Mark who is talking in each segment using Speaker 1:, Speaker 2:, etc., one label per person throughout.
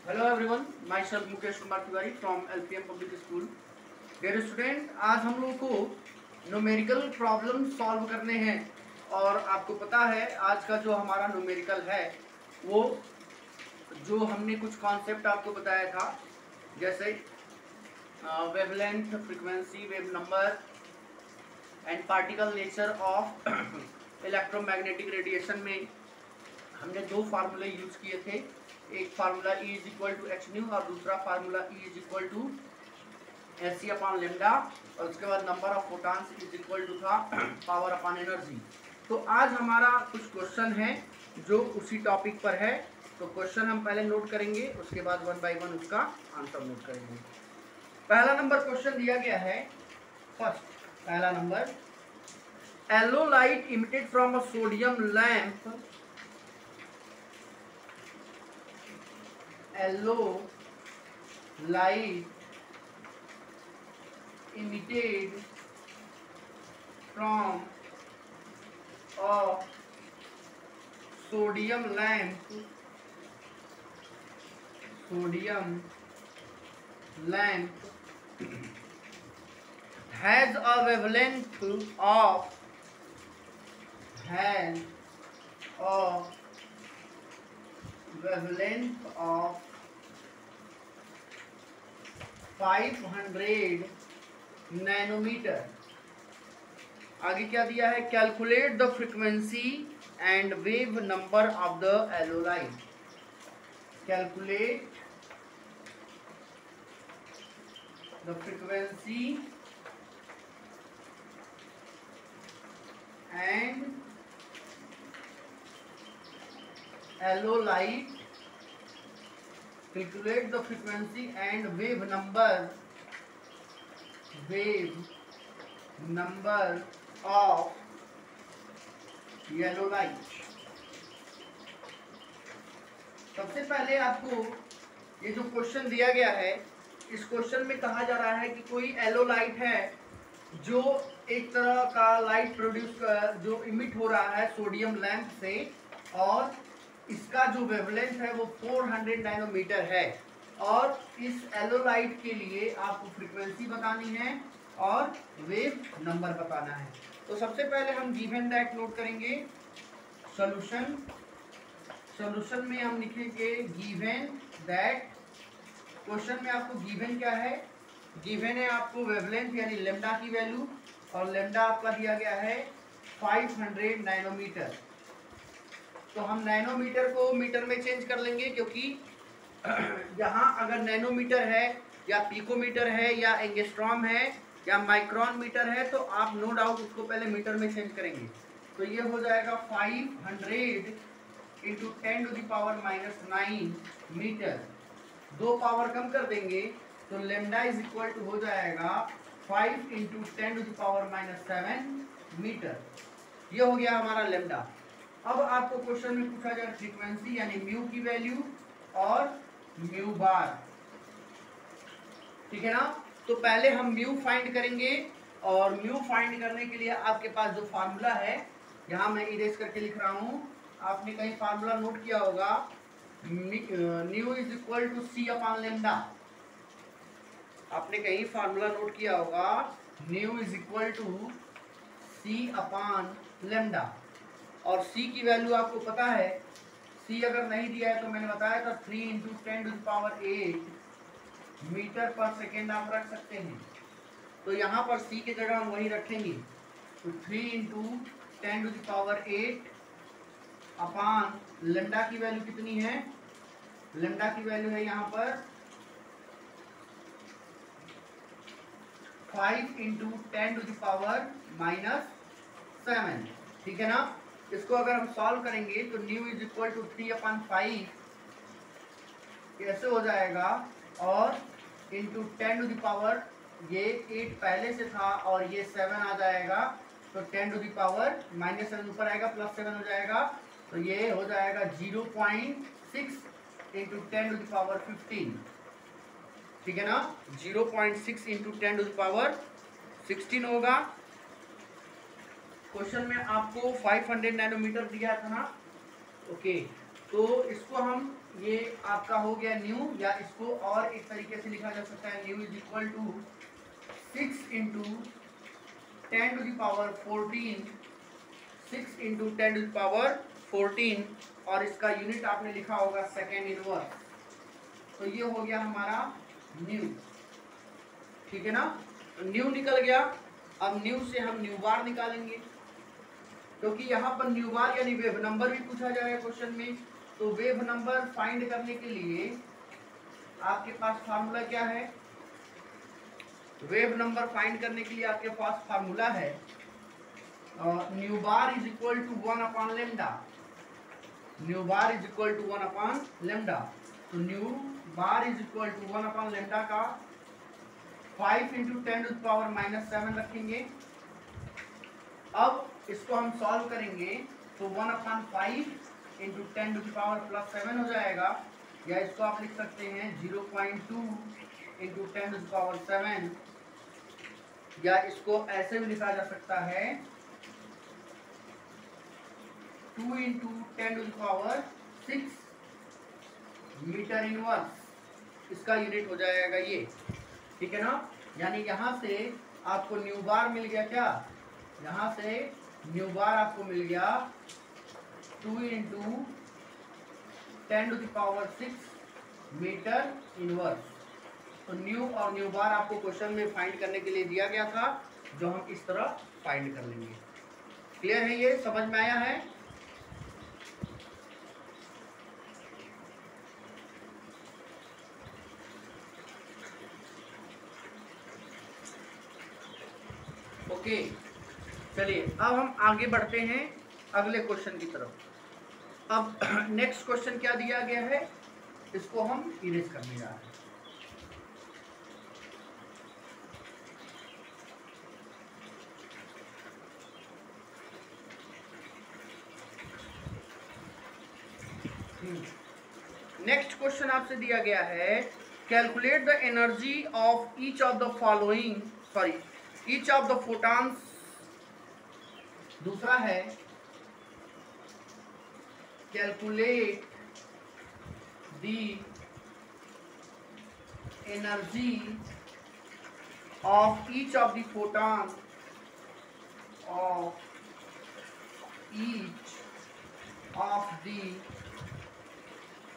Speaker 1: Hello everyone, myself Mukesh Kumar Tiwari from LPM public school. Dear student, आज हम लोगों को न्यूमेरिकल प्रॉब्लम सॉल्व करने हैं। और आपको पता है आज का जो हमारा न्यूमेरिकल है वो जो हमने कुछ कॉन्सेप्ट आपको बताया था, जैसे wavelength, frequency, wave number and particle nature of electromagnetic radiation में हमने दो फार्मूले यूज किए थे। एक formula E is equal to H nu और दूसरा formula E is equal to S C upon lambda, और उसके बाद number of photons is equal to था पावर अपॉन एनर्जी। तो आज हमारा कुछ क्वेश्चन है जो उसी टॉपिक पर है। तो क्वेश्चन हम पहले नोट करेंगे, उसके बाद वन बाय वन उसका आंसर नोट करेंगे। पहला नंबर क्वेश्चन दिया गया है, फर्स्ट पहला number, yellow light emitted from a sodium lamp, yellow light emitted from a sodium lamp has a wavelength of 500 nanometre. आगे क्या दिया है, calculate the frequency and wave number of the yellow light. Calculate the frequency and yellow light, calculate the frequency and wave number of yellow light। सबसे पहले आपको ये जो question दिया गया है, इस क्वेश्चन में कहा जा रहा है कि कोई येलो लाइट है जो एक तरह का लाइट जो इमिट हो रहा है सोडियम लैंप से, और इसका जो वेवलेंथ है वो 400 नैनोमीटर है। और इस येलो लाइट के लिए आपको फ्रीक्वेंसी बतानी है और वेव नंबर बताना है। तो सबसे पहले हम गिवन दैट नोट करेंगे। सॉल्यूशन में हम लिखेंगे गिवन दैट। क्वेश्चन में आपको गिवन क्या है, गिवन है आपको वेवलेंथ यानी लेमडा की वैल्यू, और लेमडा आपका दिया गया है 500 नैनोमीटर। तो हम नैनोमीटर को मीटर में चेंज कर लेंगे, क्योंकि यहाँ अगर नैनोमीटर है या पिकोमीटर है या एंगस्ट्रॉम है या माइक्रोन मीटर है तो आप नो डाउट उसको पहले मीटर में चेंज करेंगे। तो ये हो जाएगा 500 इंटू 10⁻⁹ मीटर। दो पावर कम कर देंगे तो लेमडा इज इक्वल टू हो जाएगा 5 इंटू 10⁻⁷ मीटर। ये हो गया हमारा लेमडा। अब आपको क्वेश्चन में पूछा जाए फ्रीक्वेंसी यानी म्यू की वैल्यू और म्यू बार, ठीक है ना। तो पहले हम म्यू फाइंड करेंगे, और म्यू फाइंड करने के लिए आपके पास जो फार्मूला है, यहाँ मैं इरेज करके लिख रहा हूँ, आपने कहीं फार्मूला नोट किया होगा, nu is equal to C upon lambda. आपने कहीं फार्मूला नोट किया होगा, nu is equal to C upon lambda. और c की वैल्यू आपको पता है, c अगर नहीं दिया है तो मैंने बताया था 3 इंटू 10⁸ मीटर पर सेकेंड आप रख सकते हैं। तो यहाँ पर c की जगह हम वही रखेंगे। तो 3 इंटू 10⁸ अपॉन लेमडा की वैल्यू कितनी है, लेमडा की वैल्यू है यहाँ पर 5 इंटू 10⁻⁷, ठीक है ना। इसको अगर हम सॉल्व करेंगे तो न्यू इज इक्वल टू 3/5 कैसे हो जाएगा, और इंटू 10⁻, ये 8 पहले से था और ये 7 आ जाएगा, तो 10⁻⁻7 ऊपर आएगा, +7 हो जाएगा, तो ये हो जाएगा 0.6 इंटू 10⁻15, ठीक है ना। 0.6 इंटू 10⁻16 होगा। क्वेश्चन में आपको 500 नैनोमीटर दिया था ना, ओके। तो इसको हम, ये आपका हो गया न्यू, या इसको और एक तरीके से लिखा जा सकता है, nu is equal to 6 into 10 to the power 14, 6 into 10 to the power 14, और इसका यूनिट आपने लिखा होगा सेकेंड इनवर्स। तो ये हो गया हमारा न्यू, ठीक है ना। न्यू निकल गया। अब न्यू से हम न्यू बार निकालेंगे, क्योंकि यहाँ पर न्यू बार यानी वेव नंबर भी पूछा जाएगा क्वेश्चन में। तो वेव नंबर फाइंड करने के लिए आपके पास फार्मूला क्या है? वेव नंबर फाइंड करने के लिए आपके पास फार्मूला है nu bar is equal to 1 upon lambda. Nu bar is equal to 1 upon lambda. तो nu bar is equal to 1 upon lambda का 5 इंटू 10 टू द पावर -7 रखेंगे। अब इसको हम सॉल्व करेंगे तो 1 upon 5 into 10 to the power +7 हो जाएगा, या इसको आप लिख सकते हैं 0.2 इंटू 10 टू द पावर 7, या इसको ऐसे भी लिखा जा सकता है 2 into 10 to the power 6 metre inverse. इसका यूनिट हो जाएगा ये, ठीक है ना। यानी यहाँ से आपको न्यू बार मिल गया क्या? यहाँ से न्यू बार आपको मिल गया 2 into 10 to the power 6 metre inverse. तो न्यू और न्यू बार आपको क्वेश्चन में फाइंड करने के लिए दिया गया था, जो हम इस तरह फाइंड कर लेंगे। क्लियर है? ये समझ में आया है? ओके, चलिए अब हम आगे बढ़ते हैं अगले क्वेश्चन की तरफ। अब नेक्स्ट क्वेश्चन क्या दिया गया है, इसको हम इरेज करने जा रहे हैं। नेक्स्ट क्वेश्चन आपसे दिया गया है, calculate the energy of each of the following, sorry each of the photons. दूसरा है calculate the energy of each of the photon of each of the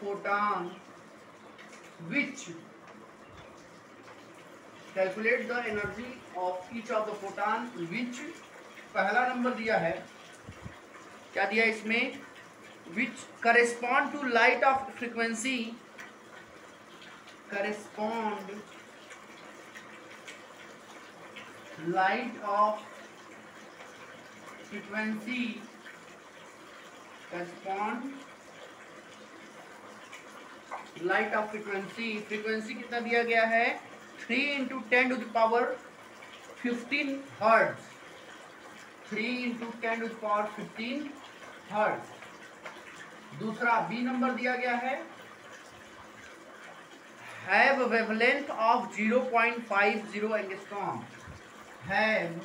Speaker 1: photon which, calculate the energy of each of the photon which. पहला number दिया है, क्या दिया इसमें? Which correspond to light of frequency, correspond light of frequency, correspond light of frequency. Frequency कितना दिया गया है? 3 into 10 to the power 15 hertz. 3 into 10 to the power 15 hertz. दूसरा बी नंबर दिया गया है, have wavelength of 0.50 angstrom. Have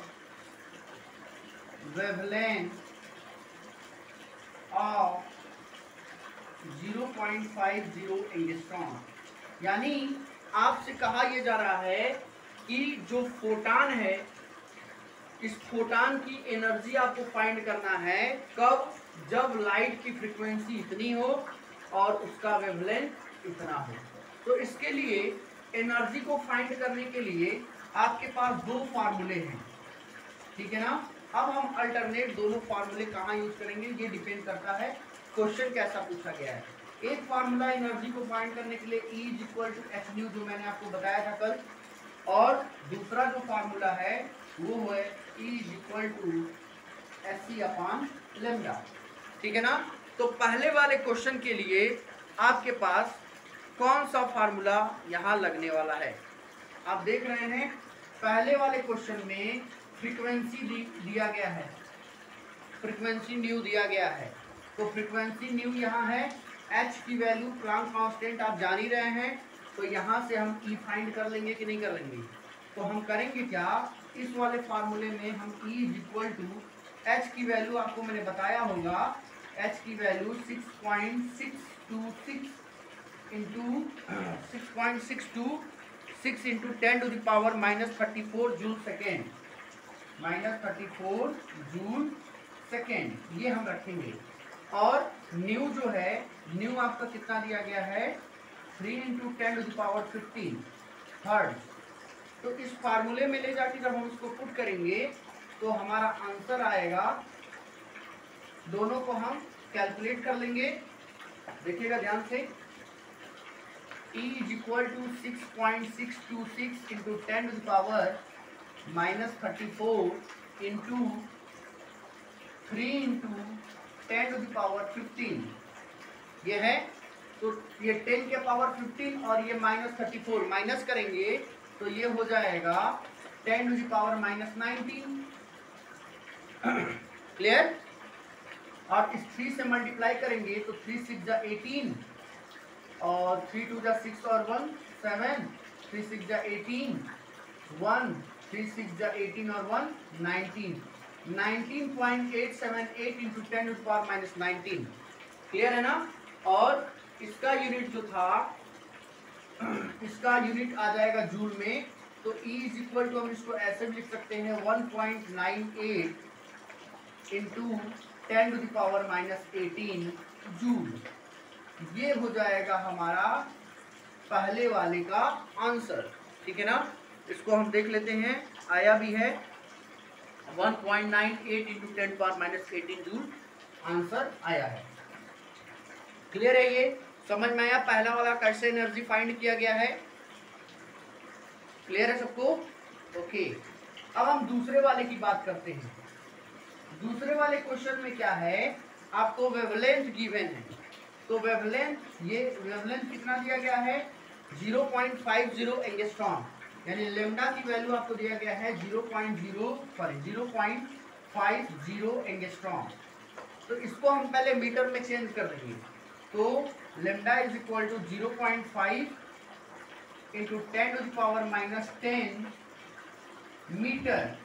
Speaker 1: wavelength of 0.50 angstrom. यानी आपसे कहा यह जा रहा है कि जो फोटान है, इस फोटान की एनर्जी आपको फाइंड करना है कब? जब लाइट की फ्रीक्वेंसी इतनी हो और उसका वेवलेंथ इतना हो। तो इसके लिए एनर्जी को फाइंड करने के लिए आपके पास दो फार्मूले हैं, ठीक है ना। अब हम अल्टरनेट दोनों फार्मूले कहाँ यूज करेंगे, ये डिपेंड करता है क्वेश्चन कैसा पूछा गया है। एक फार्मूला एनर्जी को फाइंड करने के लिए E is equal to H nu, जो मैंने आपको बताया था कल, और दूसरा जो फार्मूला है वो है E is equal to SC upon lambda, ठीक है ना। तो पहले वाले क्वेश्चन के लिए आपके पास कौन सा फार्मूला यहाँ लगने वाला है? आप देख रहे हैं पहले वाले क्वेश्चन में फ्रीक्वेंसी दिया गया है, फ्रीक्वेंसी न्यू दिया गया है। तो फ्रीक्वेंसी न्यू यहाँ है, एच की वैल्यू प्लांक कांस्टेंट आप जान ही रहे हैं, तो यहाँ से हम ई फाइंड कर लेंगे कि नहीं कर लेंगे? तो हम करेंगे क्या, इस वाले फार्मूले में हम E is equal to H की वैल्यू आपको मैंने बताया होगा, एच की value 6.626 into 6.626 into 10⁻⁻34 joule second, -34 joule second, ये हम रखेंगे। और न्यू जो है, न्यू आपका कितना दिया गया है, 3 इंटू 10⁻15 हर्ट्ज। तो इस फार्मूले में ले जाके जब हम इसको पुट करेंगे तो हमारा आंसर आएगा, दोनों को हम कैलकुलेट कर लेंगे, देखिएगा ध्यान से। E is equal to 6.626 into 10⁻⁻34 into 3 into 10⁻15, ये है। तो ये 10 के पावर 15 और ये -34 माइनस करेंगे तो ये हो जाएगा 10⁻⁻19। क्लियर? और इस 3 से मल्टीप्लाई करेंगे तो 3 6 जा 18 और 3 2 जा 6 और 1 7, 3 6 जा 18 1, 3 6 जा 18 और 1 19, 19.878 इंटू 10⁻⁻19। क्लियर है ना? और इसका यूनिट जो था, इसका यूनिट आ जाएगा जूल में। तो E इज इक्वल टू, हम इसको ऐसे भी लिख सकते हैं 1.98 इंटू 10⁻⁻18 जूल। ये हो जाएगा हमारा पहले वाले का आंसर। ठीक है ना? इसको हम देख लेते हैं, आया भी है 1.98 इंटू 10⁻⁻18 जूल आंसर आया है। क्लियर है? ये समझ में आया पहला वाला कैसे एनर्जी फाइंड किया गया है? क्लियर है सबको? ओके, अब हम दूसरे वाले की बात करते हैं। दूसरे वाले क्वेश्चन में क्या है, आपको वेवलेंथ गिवन है। तो वेवलेंथ, ये वेवलेंथ कितना दिया गया है, 0.50 एंगस्ट्रॉम, यानी लेमडा की वैल्यू आपको दिया गया है 0.50 एंगस्ट्रॉम। तो इसको हम पहले मीटर में चेंज कर देंगे। तो lambda is equal to 0.5 into 10⁻⁻10 metre.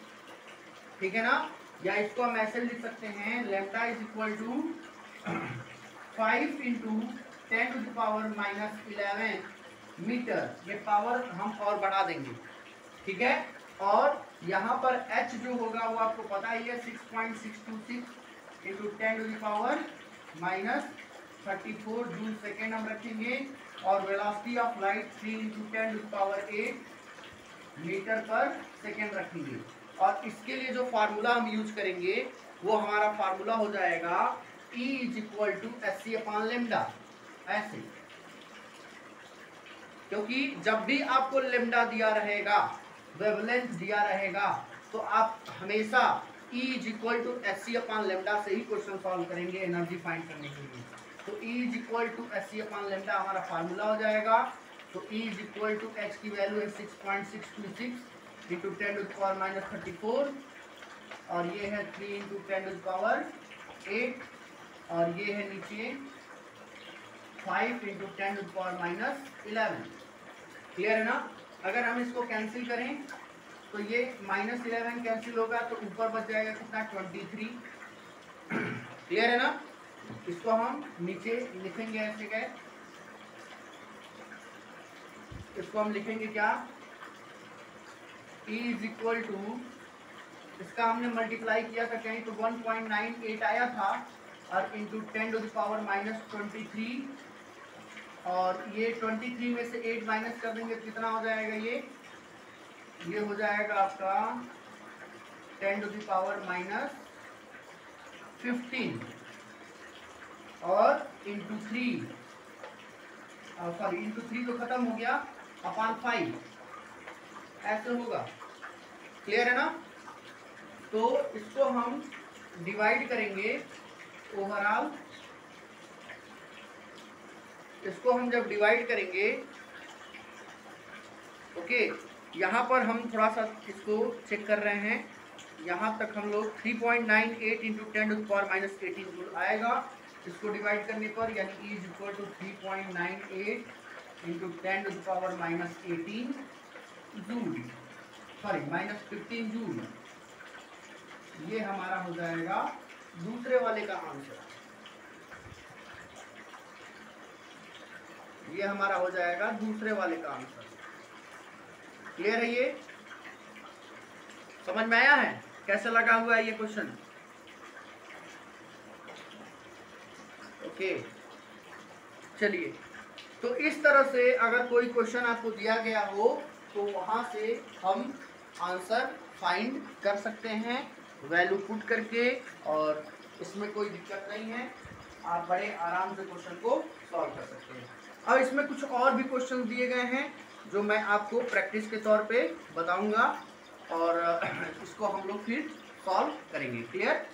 Speaker 1: ठीक है ना? या इसको हम ऐसे लिख सकते हैं, lambda is equal to 5 into 10⁻⁻11 metre. ये पावर हम और बढ़ा देंगे। ठीक है? और यहाँ पर h जो होगा वो आपको पता ही है, 6.626 इंटू 10⁻⁻34 जूल सेकेंड हम रखेंगे। और velocity of light 3 into 10⁸ metre per second रखेंगे। और इसके लिए जो फार्मूला हम यूज करेंगे वो हमारा फार्मूला हो जाएगा E is equal to SC/λ। ऐसे, क्योंकि जब भी आपको लेमडा दिया रहेगा, वेवलेंथ दिया रहेगा, तो आप हमेशा E is equal to SC/λ से ही क्वेश्चन सॉल्व करेंगे एनर्जी फाइंड करने के लिए। तो E is equal to SC/λ हमारा फार्मूला हो जाएगा। तो E is equal to H की वैल्यू है 6.626 इंटू 10⁻⁻34 और ये है 3 इंटू 10⁸ और ये है नीचे 5 इंटू 10⁻⁻11। क्लियर है ना? अगर हम इसको कैंसिल करें तो ये -11 कैंसिल होगा तो ऊपर बच जाएगा कितना, 23। क्लियर है ना? इसको हम नीचे लिखेंगे ऐसे क्या, इसको हम लिखेंगे क्या, E इज इक्वल टू, इसका हमने मल्टीप्लाई किया था कहीं तो 1.98 आया था और इंटू 10⁻⁻23 और ये 23 में से 8 माइनस कर देंगे तो कितना हो जाएगा, ये हो जाएगा आपका 10⁻⁻15 और इंटू 3, सॉरी इंटू 3 तो खत्म हो गया, अपॉन 5 ऐसे होगा। क्लियर है ना? तो इसको हम डिवाइड करेंगे ओवरऑल, इसको हम जब डिवाइड करेंगे, ओके, यहाँ पर हम थोड़ा सा इसको चेक कर रहे हैं, यहाँ तक हम लोग 3.98 इंटू 10⁻⁻18 जूल आएगा इसको डिवाइड करने पर, यानी E is equal to 3.98 into 10⁻⁻18 joule, sorry -15 joule. ये हमारा हो जाएगा दूसरे वाले का आंसर। ये हमारा हो जाएगा दूसरे वाले का आंसर। क्लियर है? ये समझ में आया है कैसे लगा हुआ है ये क्वेश्चन? ओके, चलिए, तो इस तरह से अगर कोई क्वेश्चन आपको दिया गया हो तो वहां से हम आंसर फाइंड कर सकते हैं वैल्यू पुट करके, और इसमें कोई दिक्कत नहीं है, आप बड़े आराम से क्वेश्चन को सॉल्व कर सकते हैं। अब इसमें कुछ और भी क्वेश्चन दिए गए हैं जो मैं आपको प्रैक्टिस के तौर पे बताऊंगा, और इसको हम लोग फिर सॉल्व करेंगे। क्लियर?